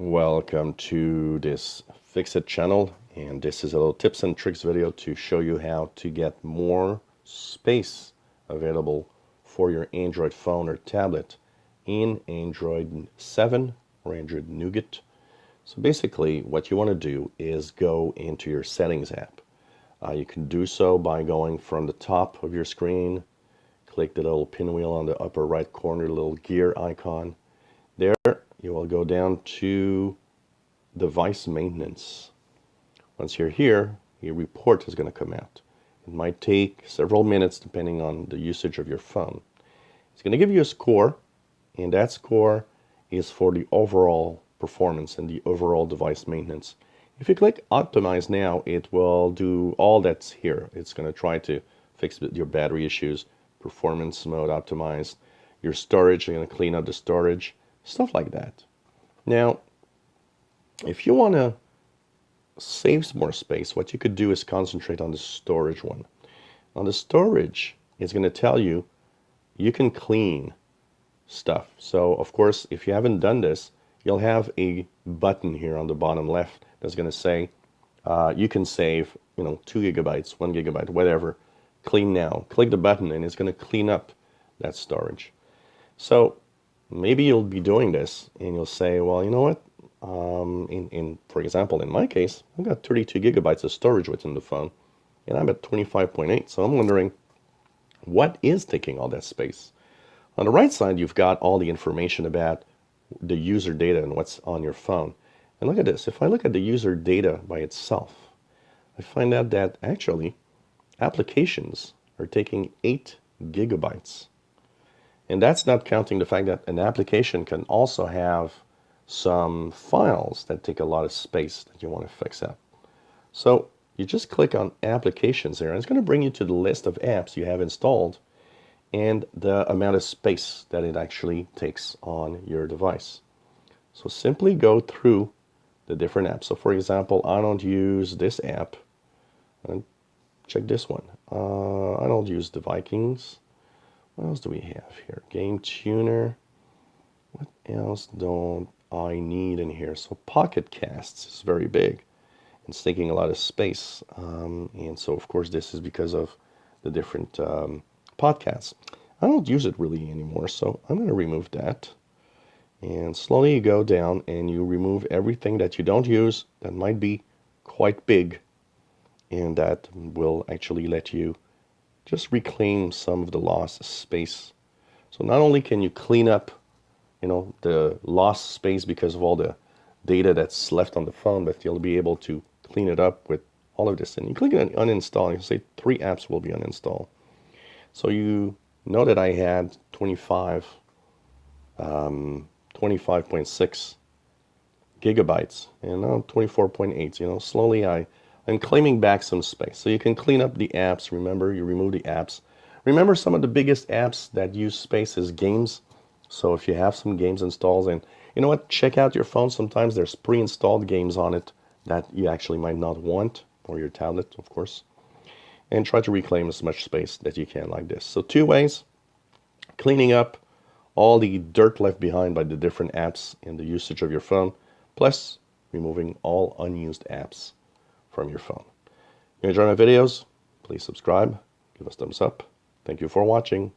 Welcome to this Fix-It channel, and this is a little tips and tricks video to show you how to get more space available for your Android phone or tablet in Android 7 or Android Nougat. So basically what you want to do is go into your settings app. You can do so by going from the top of your screen, click the little pinwheel on the upper right corner, the little gear icon. There you will go down to device maintenance. Once you're here, a report is going to come out. It might take several minutes depending on the usage of your phone. It's going to give you a score, and that score is for the overall performance and the overall device maintenance. If you click Optimize now, it will do all that's here. It's going to try to fix your battery issues, performance mode optimized, your storage, you're going to clean up the storage, stuff like that. Now, if you want to save some more space, what you could do is concentrate on the storage one. On the storage, it's going to tell you you can clean stuff. So, of course, if you haven't done this, you'll have a button here on the bottom left that's going to say you can save, 2 gigabytes, 1 gigabyte, whatever. Clean now. Click the button, and it's going to clean up that storage. So maybe you'll be doing this, and you'll say, well, you know what? For example, in my case, I've got 32 gigabytes of storage within the phone, and I'm at 25.8. So I'm wondering, what is taking all that space? On the right side, you've got all the information about the user data and what's on your phone. And look at this. If I look at the user data by itself, I find out that actually applications are taking 8 gigabytes. And that's not counting the fact that an application can also have some files that take a lot of space that you want to fix up. So you just click on applications there, and it's going to bring you to the list of apps you have installed and the amount of space that it actually takes on your device. So simply go through the different apps. So for example, I don't use this app. Check this one. I don't use the Vikings. What else do we have here? Game Tuner. What else don't I need in here? So Pocket Casts is very big. It's taking a lot of space. And so, of course, this is because of the different podcasts. I don't use it really anymore, so I'm going to remove that. And slowly you go down and you remove everything that you don't use that might be quite big. And that will actually let you just reclaim some of the lost space. So not only can you clean up, the lost space because of all the data that's left on the phone, but you'll be able to clean it up with all of this. And you click on uninstall, and you say 3 apps will be uninstalled. So you know that I had 25.6 gigabytes, and now 24.8. Slowly I'm claiming back some space. So you can clean up the apps. Remember, you remove the apps. Remember, some of the biggest apps that use space is games. So if you have some games installed, and you know what, check out your phone. Sometimes there's pre-installed games on it that you actually might not want, or your tablet, of course. And try to reclaim as much space that you can like this. So 2 ways: cleaning up all the dirt left behind by the different apps and the usage of your phone, plus removing all unused apps from your phone. If you enjoy my videos, please subscribe, give us a thumbs up. Thank you for watching.